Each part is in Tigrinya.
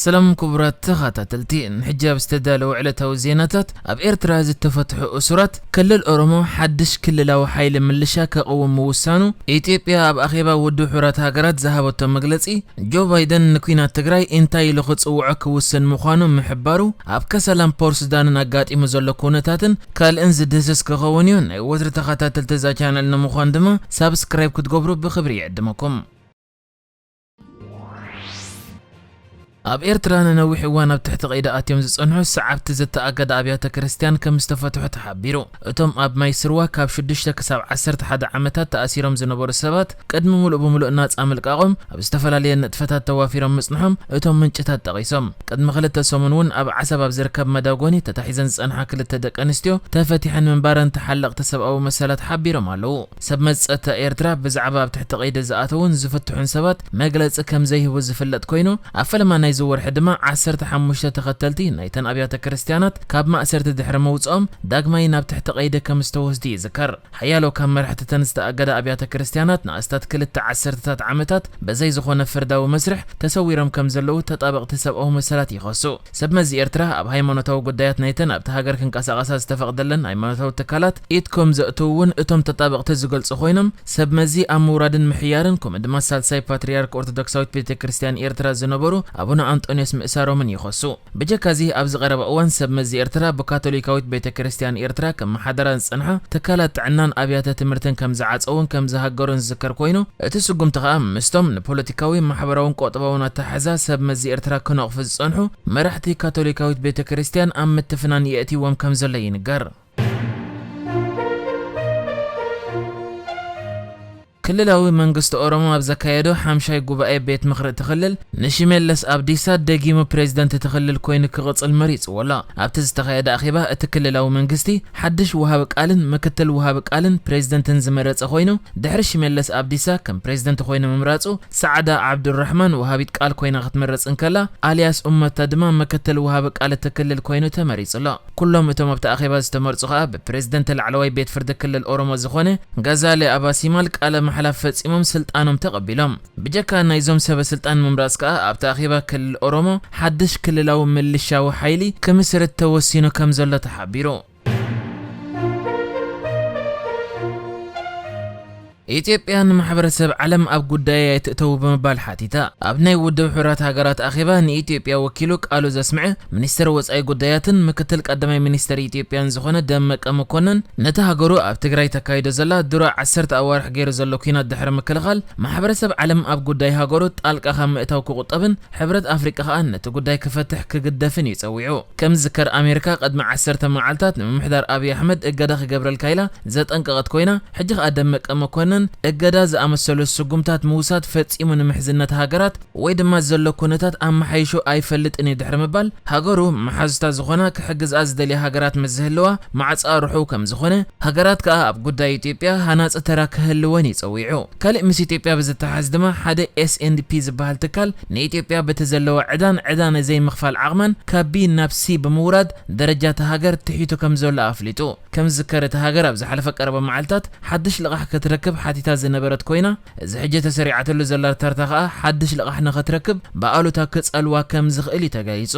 سلام كبرات تخاتلتين حجاب استدالوا على توزيناتات اب ايرترا تفتح اسرات كل الاورمو حدش كل لو حيل ملشا كقوم موسانو ايثيوبيا اب اخيبا ودو حرات هاجرات ذهبت مغلصي جو بايدن كوينات تግራይ انتاي لخصوع كوسن مخانو محبارو اب كسلام بورسدان نغاطيمو زلو كونتاتن كالانز دزس كخونيون وتر تخاتل تزا چانل نمخان دما سبسكرايب كتغبرو بخبري يعدمكم اب ايرترا نوحي وانا بتحت قيدات يوم زصنحو سعبت زتاقد ابيات كريستيان كم استفتحو تحبيرو اتم اب مايسروا كاب 6 كساب 11 عامتات تاثيرهم زنبر سبات قدم ملؤ بملؤ ناص املقاقم اب استفلاليه نطفتات توافيرهم مصنحهم اتم منጭታት تقيسم قدم خلته سمنون اب عسب اب زركب مداغوني تتحيزن صنحا كلته دقنستيو تفتيحن منبارن تحلق تسباو مسالات حبيرهم علو سب مصته ايرترا بزعبا بتحت قيد زاتون زفتحون سبات مغلص كم زي هو زفلت كوينو افلما زور حدما 15 تختلتي نايتن ابيات كريستيانات كاب مأسرت دحر موصኦም داغماي ናብ تحت قيده كم استوسدي ذكر حيالو كم مرحت تنستاقد ابيات كريستيانات ناستات كلت 10 عامتات بزي زخونه فرداو مسرح تسويرم كم زلو تطابق تسبقو مسلات يخصو سب مزي ايرترا اب هايمانوتاو غدايات نايتن اب تهاجر كنقاسقاسا استفقدلن هايمانوتاو تكالات ايتكم زاتوون اتم تطابق تزغلص خوينم سب مزي امورادن محيارن كم دما سالساي باتريارك اورثودوكساويت بيت كريستيان ايرترا زنبرو ابونا أنطونيوس مأسارو من يخصو بجكازي أبز غرب أوان سب مزي إيرترا بكاثوليكاويت بيت كريستيان إيرترا كم حضران صنحا تكالت عنان أبيات تمرتن كم زعصون كم زهجرن ذكر كوينو اتسقم تقام مستم نبوليتيكاوي محبراون قطباونا تحزا سب مزي إيرترا كنقف صنحو مرحتي كاثوليكاويت بيت كريستيان أم متفنان يأتي وام كم زلي نقر كللاوي منغست اورومو ابزكايدو حمشاي غوباي بيت مخر تخلل نشيملس ابديسا دغيمو بريزيدنت تخلل كوين كقصل مريص ولا ابتز تخيد اخيبا اتكللاو منغستي حدش وهاب قالن مكتل وهاب قالن بريزيدنتن زمرص خوينو دحر شيملس ابديسا كم بريزيدنت خوينو ممراصو سعدا عبد الرحمن وهابيت قال كوينا ختمرص انكلا الياس امتا دما مكتل وهاب قال تكلل كوينو تمريص لا كلهم اتم بتا اخيبا استمرصو خاب بريزيدنت العلوي بيت فرد كلل اورومو زخونه غزالي اباسيمال قال محلف فصيمم سلطانهم تقبلهم بجكا نايزوم سب سلطان ممراسكا اب تاخيبا كل اورومو حدش كللاو ملشاو حيلي كمسرت توسينو كم زله تحبيرو ኢትዮጵያን ማህበረሰብ ዓለም ኣብ ጉዳይ የተተው በመባል ሓቲታ ኣብ ናይ ውድብ ሕራት ሃገራት ኣኺባ ንኢትዮጵያ ወኪሉ ቃሉ ዘስምዕ ሚኒስትር ወጻኢ ጉዳያትን ምክትል ቀዳማይ ሚኒስትር ኢትዮጵያን ዝኾነ ደመቀ መኮነን ነታ ሃገሩ ኣብ ትግራይ ተካይዶ ዘላ ድሮ 10 ኣዋርሕ ገይሩ ዘሎ ኩናት ድሕሪ ምክልኻል ማህበረሰብ ዓለም ኣብ ጉዳይ ሃገሩ ጣልቃ ከምእታው ክቁጠብን ሕብረት ኣፍሪቃ ከዓ ነቲ ጉዳይ ክፈትሕ ክግደፍን ይጸውዑ ከም ዝከር ኣሜሪካ ቀድሚ 10 መዓልታት ንምምሕዳር ኣብይ ኣሕመድ እገዳ ክገብረል ካይላ ዘጠንቀቐት ኮይና ሕጂ ከዓ ደመቀ መኮነን እገዳ ዝኣመሰሉ ስጉምታት ምውሳድ ፈጺሙ ንምሕዝነት ሃገራት ወይ ድማ ዘሎ ኩነታት ኣመሓይሾ ኣይፈልጥን ድሕሪ ምባል ሃገሩ መሓዝታ ዝኾነ ክሕግዝ ዝደልያ ሃገራት መዝህልዋ ማዕጻርሑ ከም ዝኾነ ሃገራት ከዓ ኣብ ጉዳይ ኢትዮጵያ ሃናጽ ተራ ክህልወን ይጸውዑ ካልእ ምስ ኢትዮጵያ ብዝተሓዝ ድማ ሓደ SNDP ዝበሃል ትካል ንኢትዮጵያ በተዘለወ ዕዳን ዘይ ምኽፋል ዓቕመን ካብ ቢ ናብ ሲ ብምውራድ ደረጃ ሃገር ትሒቱ ከም ዘሎ ኣፍሊጡ ከም ዝከረ ሃገር ኣብ ዝሓለፈ ቀረበ መዓልታት ሓድሽ ልቓሕ ክትረክብ ሓቲታ ዝነበረት ኮይና እዚ ሕጂ ተሰሪዓትሉ ዘላ ተርታኻ ሓድሽ ልቓሕ ንኽትረክብ በኣሉታ ክጸልዋ ከም ዝኽእል ተገሊጹ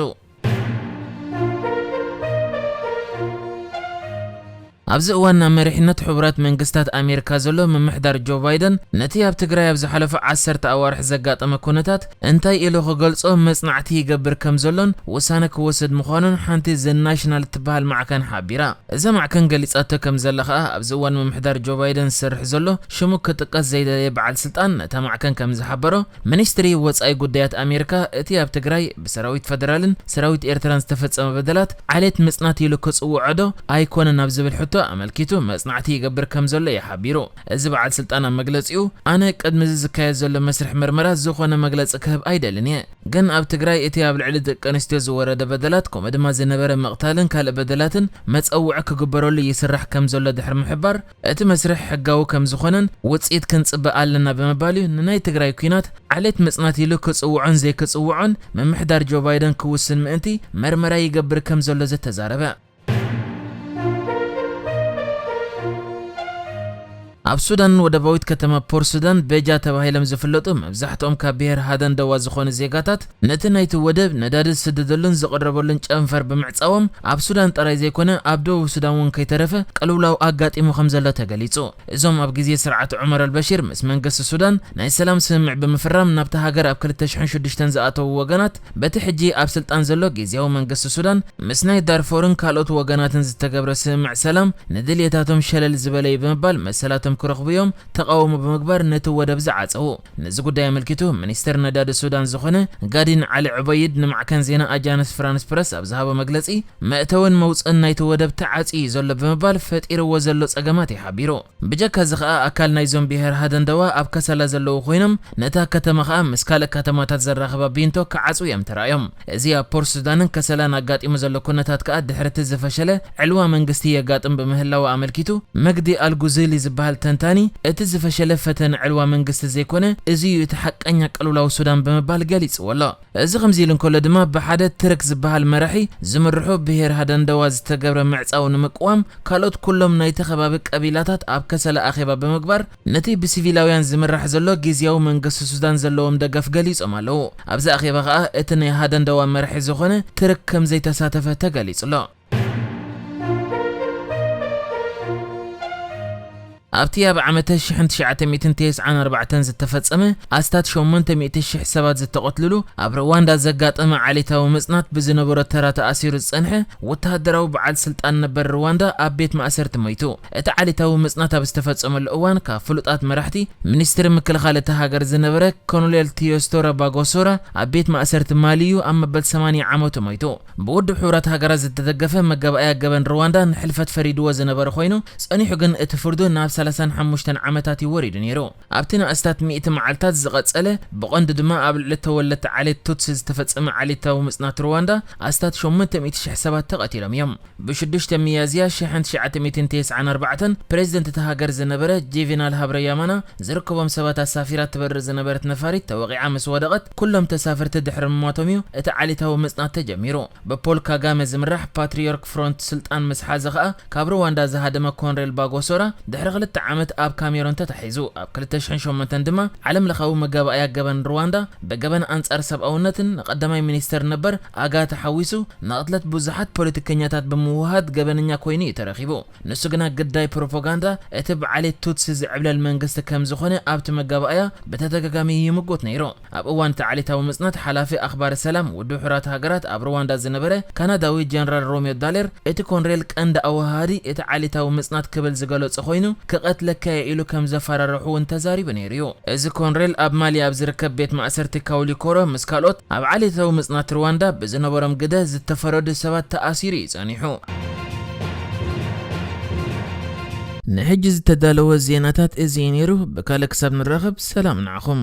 ኣብዚ እዋን መሪሕነት ሕቡራት መንግስታት ኣሜሪካ ዘሎ መምሕዳር ጆ ባይደን ነቲ ኣብ ትግራይ ኣብ ዝሓለፈ 10 ኣዋርሕ ዘጋጠመ ኩነታት እንታይ ኢሉ ክገልጾ መጽናዕቲ ይገብር ከም ዘሎን ውሳነ ክወስድ ምዃኑን ሓንቲ ናሽናል ትበሃል ማዕከን ሓቢራ እዛ ማዕከን ገሊጻቶ ከም ዘላ ከዓ ኣብዚ እዋን መምሕዳር ጆ ባይደን ዝሰርሕ ዘሎ ሽሙ ክጥቀስ ዘይደለየ በዓል ስልጣን ነታ ማዕከን ከም ዝሓበሮ ሚኒስትሪ ወጻኢ ጉዳያት ኣሜሪካ እቲ ኣብ ትግራይ ብሰራዊት ፌደራልን ሰራዊት ኤርትራን ዝተፈጸመ በደላት ዓሌት መጽናዕቲ ኢሉ ክጽውዖ ዶ ኣይኮነን ኣብ ዝብል ሕቶ أملكيتو مصنعتي يقبر كم زله يحبيرو إذا بعد سلطان مجلسيو أنا قد مزكاية زله مسرح مرمرات زخونة مجلس كهب أيدلني جن أب تجري إتياب العلد كنستيو زورة بدلاتكم إذا ما زنبر مقتالن كهل بدلاتن ما تقوعك جبروا لي يسرح كم زله دحر محبر أت مسرح حجاو كم زخونن وتصيد كنت بقالنا بمبالي ناي تجري كينات عليت مصنعتي له كصوعن زي كصوعن من محضر جو بايدن كوسن مأنتي مرمرة يقبر كم زله زت تزاربه ኣብ ሱዳን ወደባዊት ከተማ ፖርት ሱዳን ቤጃ ተባሂሎም ዝፍለጡ መብዛሕትኦም ካብ ብሔር ሃደን ደዋ ዝኾኑ ዜጋታት ነቲ ናይቲ ወደብ ነዳዲ ዝስደደሉን ዝቕረበሉን ጨንፈር ብምዕፃዎም ኣብ ሱዳን ጥራይ ዘይኮነ ኣብ ደቡብ ሱዳን እውን ከይተረፈ ቅልውላው ኣጋጢሙ ከም ዘሎ ተገሊጹ። እዞም ኣብ ግዜ ስርዓት ዑመር አልበሺር ምስ መንግስቲ ሱዳን ናይ ሰላም ስምምዕ ብምፍራም ናብታ ሃገር ኣብ 2006 ዝኣተዉ ወገናት በቲ ሕጂ ኣብ ስልጣን ዘሎ ግዜያዊ መንግስቲ ሱዳን ምስ ናይ ዳርፎርን ካልኦት ወገናትን ዝተገብረ ስምምዕ ሰላም ንድልየታቶም ሸለል ዝበለ ብምባል መሰላቶም ክረኽቡ እዮም ተቃውሞ ብምግባር ነቲ ወደብ ዝዓፀው። ነዚ ጉዳይ ኣመልኪቱ ሚኒስትር ነዳዲ ሱዳን ዝኾነ ጋዲን ዓሊ ዑበይድ ንማዕከን ዜና ኣጃንስ ፍራንስ ፕረስ ኣብ ዝሃቦ መግለፂ መእተውን መውፅእን ናይቲ ወደብ ተዓፅዩ ዘሎ ብምባል ፈጢርዎ ዘሎ ፀገማት ይሓቢሩ። ብጀካ እዚ ከዓ ኣካል ናይዞም ብሔር ሃደን ደዋ ኣብ ከሰላ ዘለዉ ኮይኖም ነታ ከተማ ከዓ ምስ ካልእ ከተማታት ዘራኸባ ቢንቶ ክዓፅው እዮም ተራእዮም። እዚ ኣብ ፖርት ሱዳንን ከሰላን ኣጋጢሙ ዘሎ ኩነታት ከዓ ድሕርቲ ዝፈሸለ ዕልዋ መንግስቲ የጋጥም ብምህላው ኣመልኪቱ መግዲ ኣልጉዝሊ ዝበሃል ተንታኒ እቲ ዝፈሸለ ፈተነ ዕልዋ መንግስቲ ዘይኮነ እዚ እቲ ሓቀኛ ቅልውላው ሱዳን ብምባል ገሊጽዎ ኣሎ። እዚ ከምዚ ኢሉ እንከሎ ድማ ብሓደ ትርክ ዝበሃል መራሒ ዝምርሑ ብሔር ሃደን ደዋ ዝተገብረ ምዕፃው ንምቅዋም ካልኦት ኩሎም ናይቲ ከባቢ ቀቢላታት ኣብ ከሰላ ኣኼባ ብምግባር ነቲ ብሲቪላውያን ዝምራሕ ዘሎ ግዜያዊ መንግስቲ ሱዳን ዘለዎም ደገፍ ገሊጾም ኣለዉ። ኣብዚ ኣኼባ ከዓ እቲ ናይ ሃደን ደዋ መራሒ ዝኾነ ትርክ ከም ዘይተሳተፈ ተገሊጹ ኣሎ። ኣብቲ ኣብ ዓመተ 1994 ዝተፈጸመ ኣስታት 800,000 ሰባት ዝተቆትልሉ ኣብ ሩዋንዳ ዘጋጠመ ዓሌታዊ ምጽናት ብዝነበሮ ተራ ተኣሲሩ ዝጸንሐ ወተሃደራዊ በዓል ስልጣን ነበር ሩዋንዳ ኣብ ቤት ማእሰርቲ ሞይቱ። እቲ ዓሌታዊ ምጽናት ኣብ ዝተፈጸመሉ እዋን ካብ ፍሉጣት መራሕቲ ሚኒስትሪ ምክልኻል እቲ ሃገር ዝነበረ ኮሎኔል ቴዎስቶራ ባጎሶራ ኣብ ቤት ማእሰርቲ ማልዩ ኣብ መበል 80 ዓመቱ ሞይቱ። ብውድብ ሕብራት ሃገራት ዝተደገፈ መጋባእያ ገበን ሩዋንዳ ንሕልፈት ፈሪድዎ ዝነበረ ኮይኑ ጸኒሑ ግን እቲ ፍርዱ ናብ 35 ዓመታት ይወሪዱ ነይሩ። ኣብቲ ንኣስታት 100 መዓልታት ዝቐጸለ ብቐንዱ ድማ ኣብ ልዕሊ ተወለድቲ ዓሌት ቱትሲ ዝተፈጸመ ዓሌታዊ ምጽናት ሩዋንዳ ኣስታት 800,000 ሰባት ተቐቲሎም እዮም። ብ6 ሚያዝያ 1994 ፕሬዚደንት እቲ ሃገር ዝነበረ ጁቬናል ሃብረያማና ዝርከቦም ሰባት ኣሳፊራ ትበርር ዝነበረት ነፋሪት ተወቂዓ ምስ ወደቐት ኩሎም ተሳፈርቲ ድሕሪ ምሟቶም እዩ እቲ ዓሌታዊ ምጽናት ተጀሚሩ። ብፖል ካጋሜ ዝምራሕ ፓትሪዮርክ ፍሮንት ስልጣን ምስ ሓዘ ከዓ ካብ ሩዋንዳ ዝሃደመ ኮሎኔል ባጎሶራ ድሕሪ 2 ዓመት ኣብ ካሜሮን ተታሒዙ። ኣብ 2008 ድማ ዓለም ለኻዊ መጋባእያ ገበን ሩዋንዳ በገበን አንጻር ሰብኣውነትን ቀዳማይ ሚኒስተር ነበር ኣጋታ ሓዊሱ ንቕትለት ብዙሓት ፖለቲከኛታት ብምውሃድ ገበነኛ ኮይኑ ተረኺቡ። ንሱ ግና ግዳይ ፕሮፓጋንዳ እቲ ብዓሌት ቱትሲ ዝዕብለል መንግስቲ ከም ዝኾነ ኣብቲ መጋባእያ በተደጋጋሚ ይምጎት ነይሩ። ኣብ እዋን እቲ ዓሌታዊ ምጽናት ሓላፊ ኣኽባር ሰላም ውድብ ሕብራት ሃገራት ኣብ ሩዋንዳ ዝነበረ ካናዳዊ ጀነራል ሮሚዮ ዳሌር እቲ ኮሎኔል ቀንዲ ኣዋሃዲ እቲ ዓሌታዊ ምጽናት ክብል ዝገለጸ ኮይኑ ክቐትለካ ኢሉ ከም ዘፈራርሑ እውን ተዛሪቡ ነይሩ እዩ። እዚ ኮሎኔል ኣብ ማሊ ኣብ ዝርከብ ቤት ማእሰርቲ ካውሊኮሮ ምስ ካልኦት ኣብ ዓሌታዊ ምጽናት ሩዋንዳ ብዝነበሮም ግደ ዝተፈረዱ ሰባት ተኣሲሩ ይጸኒሑ። ንሕጂ ዝተዳለወ ዜናታት እዚ ነይሩ። ብካልእ ክሳብ ንራኸብ ሰላም ንዓኹም።